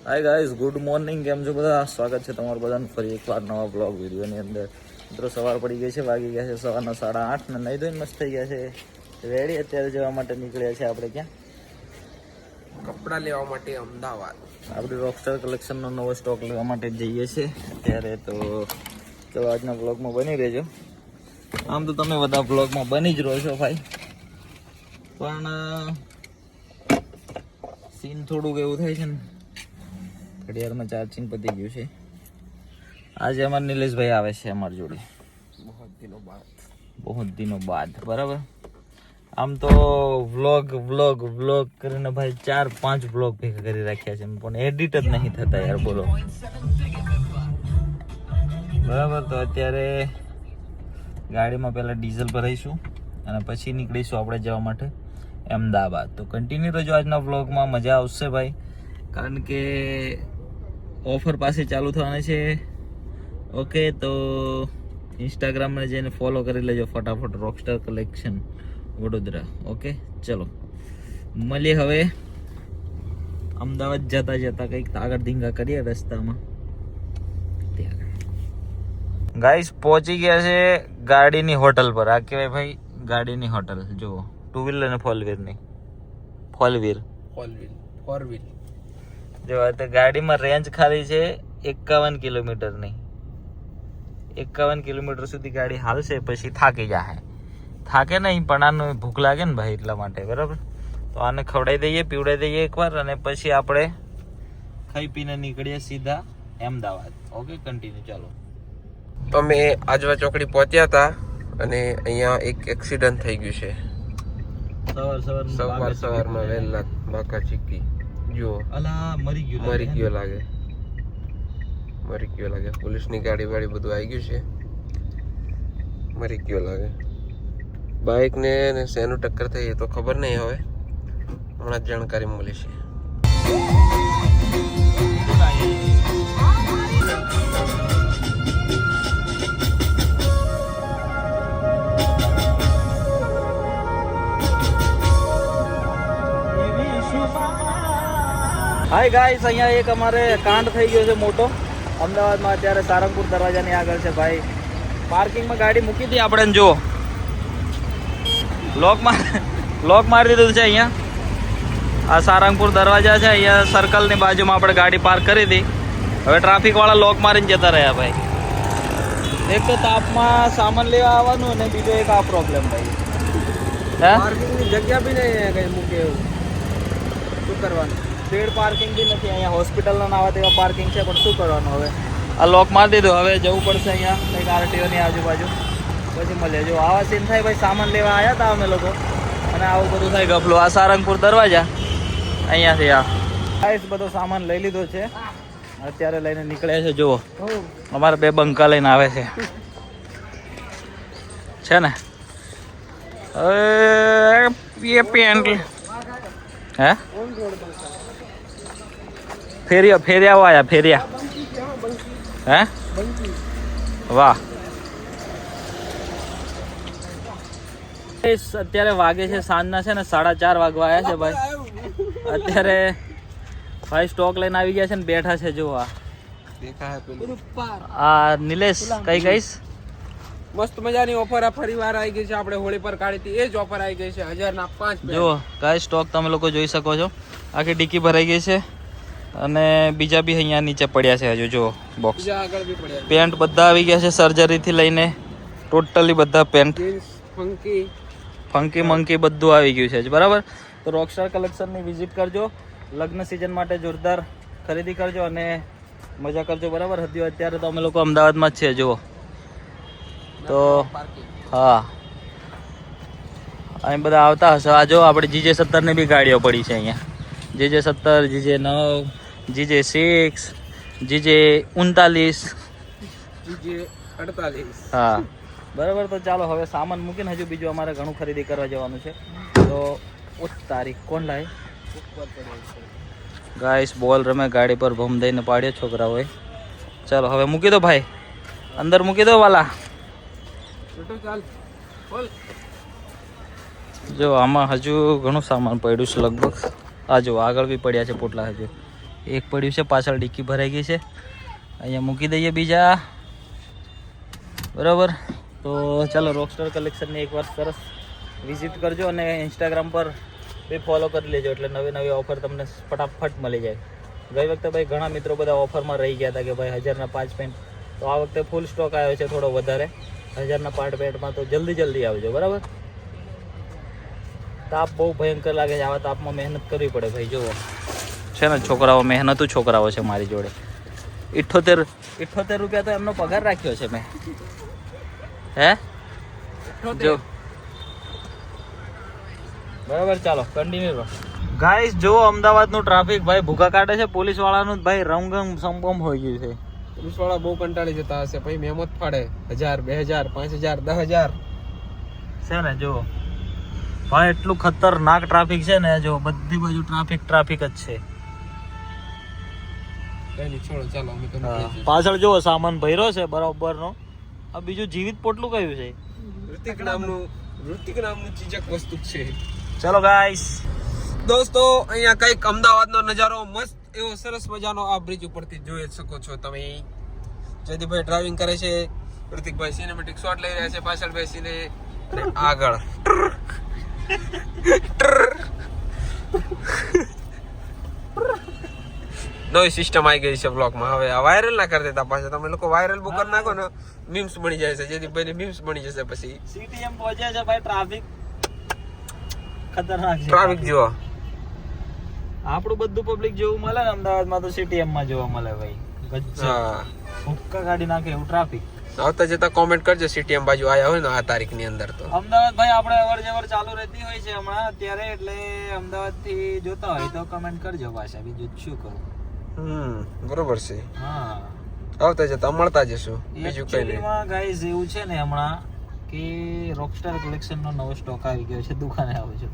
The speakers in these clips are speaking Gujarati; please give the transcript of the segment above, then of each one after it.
Hi guys, good morning. કેમ છો બધા? સ્વાગત છે તમારું બધાનું ફરી એકવાર નવા બ્લોગ વિડીયોની અંદર. મિત્રો સવાર પડી ગઈ છે, વાગી ગયા છે સવારના 8:30 ને નહીં ધોઈને મસ્ત થઈ ગયા છે રેડી. અત્યારે જવા માટે નીકળ્યા છે આપણે ક્યાં? કપડાં લેવા માટે અમદાવાદ. આપણે રોકસ્ટાર કલેક્શનનો નવો સ્ટોક લેવા માટે જઈએ છીએ અત્યારે. તો ચલો આજના બ્લોગમાં બની રહેજો. આમ તો તમે બધા બ્લોગમાં બની જ રહો છો ભાઈ, પણ સીન થોડુંક એવું થાય છે ને, ઘડિયાળમાં ચાર્જિંગ પતી ગયું છે. આજે અમારા નિલેશભાઈ આવે છે અમારી જોડે બહુ દિનો બાદ. બરાબર. આમ તો વ્લોગ કરીને ભાઈ 4-5 વ્લોગ ભેગા કરી રાખ્યા છે, પણ એડિટ જ નહીં થતા યાર, બોલો. બરાબર. તો અત્યારે ગાડીમાં પહેલાં ડીઝલ ભરાઈશું અને પછી નીકળીશું આપણે જવા માટે અમદાવાદ. તો કન્ટિન્યુ રહેજો આજના વ્લોગમાં, મજા આવશે ભાઈ, કારણ કે ઓફર પાસે ચાલુ થવાની છે. ઓકે, તો ઇન્સ્ટાગ્રામને જઈને ફોલો કરી લેજો ફટાફટ, રોકસ્ટાર કલેક્શન વડોદરા. ઓકે, ચલો મળીએ હવે અમદાવાદ જતા કંઈક આગળ ધીંગા કરીએ રસ્તામાં. ગાઈસ પહોંચી ગયા છે ગાડીની હોટલ પર. આ કહેવાય ભાઈ ગાડીની હોટલ. જુઓ, 2 વ્હીલ અને 4 વ્હીલની. 4 વ્હીલ જો ગાડીમાં રેન્જ ખાલી છે 51 કિલોમીટરની. 51 કિલોમીટર સુધી ગાડી હાલશે, પછી થાકી જાય. થાકે નહીં, પણ આનું ભૂખ લાગે ને ભાઈ, એટલા માટે. બરાબર. તો આને ખવડાવી દઈએ, પીવડાવી દઈએ એકવાર, અને પછી આપણે ખાઈ પીને નીકળીએ સીધા અમદાવાદ. ઓકે, કન્ટિન્યુ ચાલો. અમે આજવા ચોકડી પહોંચ્યા હતા અને અહીંયા એક એક્સિડન્ટ થઈ ગયું છે. સવારમાં વહેલા બાકા ચીકી જો મરી ગયો લાગે. પોલીસની ગાડી વાળી બધું આવી ગયું છે. મરી ગયો લાગે. બાઇક ને શેનું ટક્કર થઈ એ તો ખબર નહીં, હવે હમણાં જ જાણકારી મળી છે. હાય ગાઈસ, અહીંયા એક અમારે કાંડ થઈ ગયો છે મોટો અમદાવાદમાં. અત્યારે સારંગપુર દરવાજાની આગળ છે ભાઈ. પાર્કિંગમાં ગાડી મૂકી હતી આપણે, જો લોક મારી દીધું છે અહીંયા. આ સારંગપુર દરવાજા છે, અહીંયા સર્કલની બાજુમાં આપણે ગાડી પાર્ક કરી હતી. હવે ટ્રાફિકવાળા લોક મારીને જતા રહ્યા ભાઈ. એક તો તાપમાં સામાન લેવા આવવાનું, અને બીજો એક આ પ્રોબ્લેમ ભાઈ. પાર્કિંગની જગ્યા બી નહીં કઈ મૂકે એવું. શું કરવાનું? પેડ પાર્કિંગ બી નથી અહીંયા. હોસ્પિટલના નાવા તેવા પાર્કિંગ છે, પણ શું કરવાનું હવે? આ લોક મારી દીધું. હવે જવું પડશે અહીંયા કંઈક આરટીઓની આજુબાજુ, પછી મળીએ. જો આવા સીન થાય ભાઈ. સામાન લેવા આવ્યા હતા અમે લોકો, અને આવું બધું થાય ગફલું. આ સારંગપુર દરવાજા અહીંયાથી આ બધો સામાન લઈ લીધો છે, અત્યારે લઈને નીકળ્યા છે. જુઓ, અમારા 2 બંકા લઈને આવે છે ને. હવે પેન્ટ હે ફેરિયા હે વાહ. અત્યારે વાગે છે સાંજના છે ને 4:30 વાગવા આવ્યા છે ભાઈ. અત્યારે ભાઈ સ્ટોક લઈને આવી ગયા છે ને બેઠા છે. જો આ નિલેશ કઈ ગઈશ મસ્ત મજાની ઓફર આ ફરી વાર આવી ગઈ છે. આપણે હોળી પર કાઢી હતી એ જ ઓફર આવી ગઈ છે. 1000 ના 5. જો ગાઈસ, સ્ટોક તમે લોકો જોઈ શકો છો. આખી ડિક્કી ભરાઈ ગઈ છે, અને બીજા બી અહીંયા નીચે પડ્યા છે. હજુ જો બોક્સ પેન્ટ બધા આવી ગયા છે, સર્જરીથી લઈને ટોટલી બધા પેન્ટ ફંકી મંકી બધું આવી ગયું છે. બરાબર. તો રોકસ્ટાર કલેક્શનની વિઝિટ કરજો. લગ્ન સિઝન માટે જોરદાર ખરીદી કરજો અને મજા કરજો. બરાબર. અત્યારે તો અમે લોકો અમદાવાદમાં જ છે. જુઓ તો હા, અહીં બધા આવતા હશે. આ જો આપણે GJ17 ની બી ગાડીઓ પડી છે અહીંયા. GJ17, GJ9, GJ6, GJ39, GJ48. હા બરાબર. તો ચાલો હવે સામાન મૂકીને હજુ બીજું અમારે ઘણું ખરીદી કરવા જવાનું છે. તો તારીખ કોણ લાવે ગાઈસ? બોલ રમે ગાડી પર ભમ દઈને પાડ્યો છોકરાઓએ. ચાલો હવે મૂકી દો ભાઈ, અંદર મૂકી દો વાલા. જો આમાં હજુ ઘણું સામાન પડ્યું છે લગભગ. આ જો આગળ બી પડ્યા છે પોટલા હજુ. એક પડ્યું છે, પાછળ ડિક્કી ભરાઈ ગઈ છે. અહીંયા મૂકી દઈએ બીજા. બરાબર, તો ચાલો રોકસ્ટાર કલેક્શનની એકવાર સરસ વિઝિટ કરજો અને ઇન્સ્ટાગ્રામ પર બી ફોલો કરી લેજો, એટલે નવી નવી ઓફર તમને ફટાફટ મળી જાય. ગઈ વખતે ભાઈ ઘણા મિત્રો બધા ઓફરમાં રહી ગયા હતા કે ભાઈ 1000ના 5 પેન્ટ, તો આ વખતે ફૂલ સ્ટોક આવ્યો છે થોડો વધારે 1000ના 5 પેન્ટમાં, તો જલ્દી આવજો. બરાબર, તાપ બહુ ભયંકર લાગે છે, આવા તાપમાં મહેનત કરવી પડે ભાઈ. જુઓ છે ને છોકરાઓ, મહેનતુ છોકરાઓ છે મારી જોડે. 78 રૂપિયા તો એમનો પગાર રાખ્યો છે મેં. હે જો બરાબર, ચાલો કન્ટિન્યુ રહો. ગાઈસ જો અમદાવાદનું ટ્રાફિક ભાઈ ભૂકા કાઢે છે. પોલીસ વાળાનું ભાઈ રંગમ સંપમ હોઈ ગયું છે. પોલીસ વાળા બહુ કંટાળી જતા હશે ભાઈ, મેમત ફાડે 1000 2000 5000 10000 છે ને. જો ભાઈ એટલું ખતરનાક ટ્રાફિક છે ને, જો બધી બાજુ ટ્રાફિક જ છે. કઈ નહીં, છોડો, ચાલો અમે તો પાછળ જો સામાન ભર્યો છે બરોબરનો. આ બીજું જીવિત પોટલું કયું છે? ઋતિક નામનું ચીજક વસ્તુ છે. ચલો ગાઈસ, દોસ્તો અહીંયા કઈક અમદાવાદનો નજારો મસ્ત એવો સરસ મજાનો આ બ્રિજ ઉપરથી જોઈ શકો છો તમે. જયદીપભાઈ ડ્રાઇવિંગ કરે છે, ઋતિકભાઈ સિનેમેટિક શોટ લઈ રહ્યા છે પાછળ બેસીને, અને આગળ નવી સિસ્ટમ આવી ગઈ છે બ્લોગમાં. હવે આ વાયરલ ના કરી દેતા પાછા, તમે લોકો વાયરલ બુક કરી નાખો ને મીમ્સ બની જાય છે. જયદીપભાઈ મીમ્સ બની જશે પછી. સીટીએમ પહોંચ્યા છે ભાઈ, ટ્રાફિક ખતરનાક છે. ટ્રાફિક જુઓ, આપણું બધું પબ્લિક જેવું મળે ને અમદાવાદમાં, તો સીટીએમ માં જોવા મળે ભાઈ. હા, હુક્કા કાઢી નાખે એવું ટ્રાફિક. આવતા જતા કોમેન્ટ કરજો સીટીએમ બાજુ આયા હોય ને આ તારીખની અંદર. તો અમદાવાદ ભાઈ આપણે અવર જવર ચાલુ રહેતી હોય છે હમણાં અત્યારે, એટલે અમદાવાદ થી જોતા હોય તો કમેન્ટ કરજો પાછા. બીજું શું કહું? બરોબર છે. હા, આવતા જતા મળતા જશું, બીજું કઈ નહીં. ગાઈઝ એવું છે ને હમણાં કે રોકસ્ટાર કલેક્શન નો નવો સ્ટોક આવી ગયો છે, દુકાને આવ્યો છે.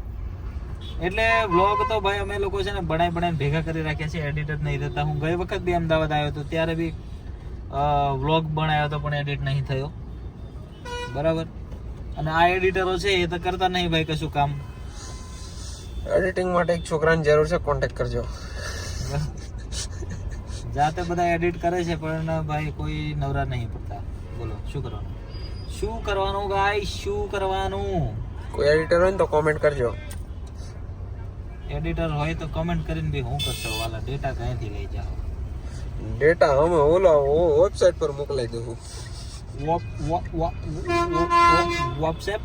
એટલે વ્લોગ તો ભાઈ અમે લોકો છે ને બનાવીને ભેગા કરી રાખ્યા છે, એડિટર નહીં થતા. હું ગઈ વખત બી અમદાવાદ આવ્યો હતો, ત્યારે બી વ્લોગ બનાવ્યો હતો પણ એડિટ નહીં થયો. બરાબર, અને આ એડિટરો છે એ તો કરતા નહીં ભાઈ કશું કામ. એડિટિંગ માટે એક છોકરાની જરૂર છે, કોન્ટેક્ટ કરજો. જાતે બધા એડિટ કરે છે પણ ભાઈ કોઈ નવરા નહીં પડતા. બોલો શું કરવાનું ગાઈસ, શું કરવાનું? કોઈ એડિટર હોય ને તો કોમેન્ટ કરજો. એડિટર હોય તો કમેન્ટ કરીને બી હું કરશો વાલા? ડેટા ક્યાંથી લઈ જાઓ? ડેટા અમે ઓલા વેબસાઇટ પર મોકલાઈ દઉં. વોટ્સએપ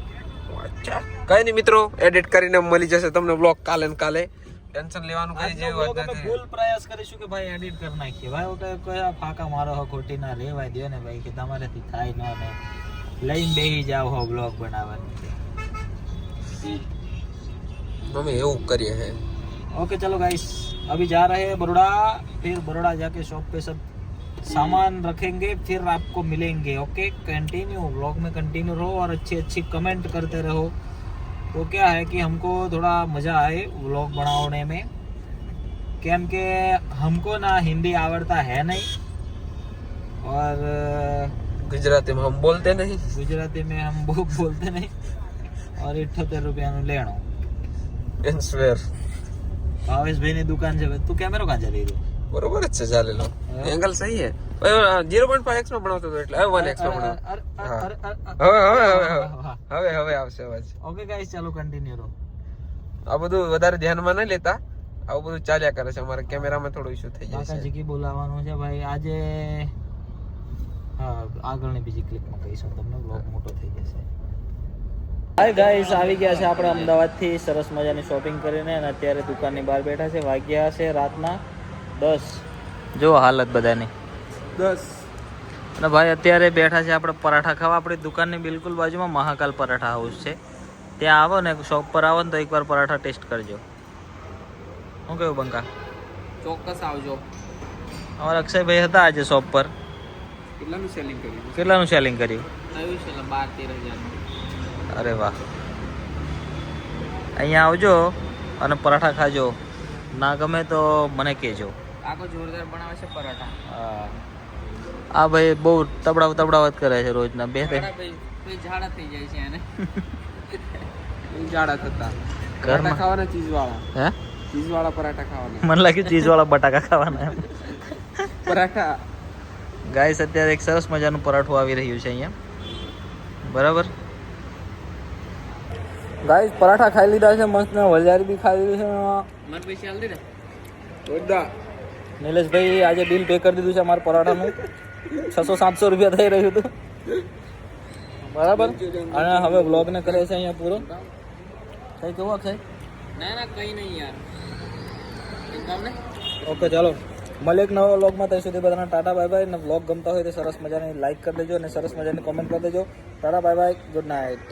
કઈ નહીં મિત્રો, એડિટ કરીને મળી જશે તમને બ્લોગ કાલે ને કાલે. ટેન્શન લેવાનું કઈ જેવી વાત નથી. ફૂલ પ્રયાસ કરીશું કે ભાઈ એડિટ કરી નાખીએ. ભાઈ ઓકે કયા ફાકા મારો હો, ખોટી ના રેવાય દો ને ભાઈ, કે તમારાથી થાય ન ને લઈને બેસી જાવ હો બ્લોગ બનાવવાનું. અમે એવું કરીએ हैं. ओके चलो गाइस, अभी जा रहे हैं बड़ौदा, फिर बड़ौदा जाके शॉप पे सब सामान रखेंगे, फिर आपको मिलेंगे. ओके, कंटिन्यू व्लॉग में कंटिन्यू रहो और अच्छी कमेंट करते रहो. तो क्या है कि हमको थोड़ा मज़ा आए व्लॉग बनाने में, केम के हमको ना हिंदी आवड़ता है नहीं और गुजराती में हम बोलते नहीं, गुजराती में हम बोलते नहीं, और 78 रुपया लेनो. એન્સવેર ભાવેશભાઈ ની દુકાન છે. તું કેમેરો કાં ચાલી રહ્યો? બરોબર જ છે, ચાલેલો એંગલ સહી હે. 0.5x નો બનાવતો હતો એટલે હવે 1x નો બનાવ. હવે આવશે અવાજ. ઓકે ગાઈસ, ચાલો કન્ટિન્યુ રહો. આ બધું વધારે ધ્યાનમાં ન લેતા, આવું બધું ચાલ્યા કરે છે. અમારા કેમેરામાં થોડો ઇશ્યુ થઈ જાય છે. કાકાજી બોલાવવાનું છે ભાઈ આજે. હા, આગળની બીજી ક્લિપમાં કહીશું તમને, બ્લોગ મોટો થઈ જશે. હાય ગાઈસ, આવી ગયા છે આપણે અમદાવાદથી સરસ મજાની શોપિંગ કરીને, અને અત્યારે દુકાનની બહાર બેઠા છે. વાગ્યા છે રાતના 10. જો હાલત બધાની 10. અને ભાઈ અત્યારે બેઠા છે આપણે પરાઠા ખાવા. આપણી દુકાનની બિલકુલ બાજુમાં મહાકાલ પરાઠા હાઉસ છે. ત્યાં આવો ને, શોપ પર આવો ને તો એકવાર પરાઠા ટેસ્ટ કરજો. શું કહ્યું બંકા? ચોક્કસ આવજો. અમારા અક્ષયભાઈ હતા આજે શોપ પર. કેટલાનું સેલિંગ કર્યું? કેટલાનું સેલિંગ કર્યું? થયું છે 12-13 હજાર. અરે વાહ. અહીંયા આવજો અને પરાઠા ખાજો. ના ગમે તો મને કહેજો. આખો જોરદાર બનાવે છે પરાઠા. હા, આ ભાઈ બહુ તબડાવત કરે છે રોજના. બે ઝાડા થઈ જાય છે એને. ઝાડા થતા ઘરમાં ખાવાના ચીઝ વાળા. હે ચીઝ વાળા પરાઠા ખાવાના. મને લાગ્યું ચીઝ વાળા બટાકા ખાવાના એમ. પરાઠા. ગાઈસ અત્યારે એક સરસ મજાનું પરાઠું આવી રહ્યું છે અહીંયા. બરાબર ગાઈસ પરાઠા ખાઈ લીધા છે મસ્ત ને વલિયારી બી ખાઈ લીધું છે. માર પૈસા આલ દે ને. બધા. નિલેશભાઈ આજે બિલ પે કરી દીધું છે અમારા પરાઠાનું. 600-700 રૂપિયા થઈ રહ્યું હતું. બરાબર. અને હવે વ્લોગને કરે છે અહીંયા પૂરો. કઈ કેવો છે? ના કઈ નહીં યાર. એકદમ ને. ઓકે ચાલો મળે એક નવા વ્લોગમાં. ત્યાં સુધી બધાને ટાટા બાય બાય. અને વ્લોગ ગમતા હોય તો સરસ મજાની લાઈક કરી દેજો અને સરસ મજાની કોમેન્ટ કરી દેજો. Tata bye bye, good night.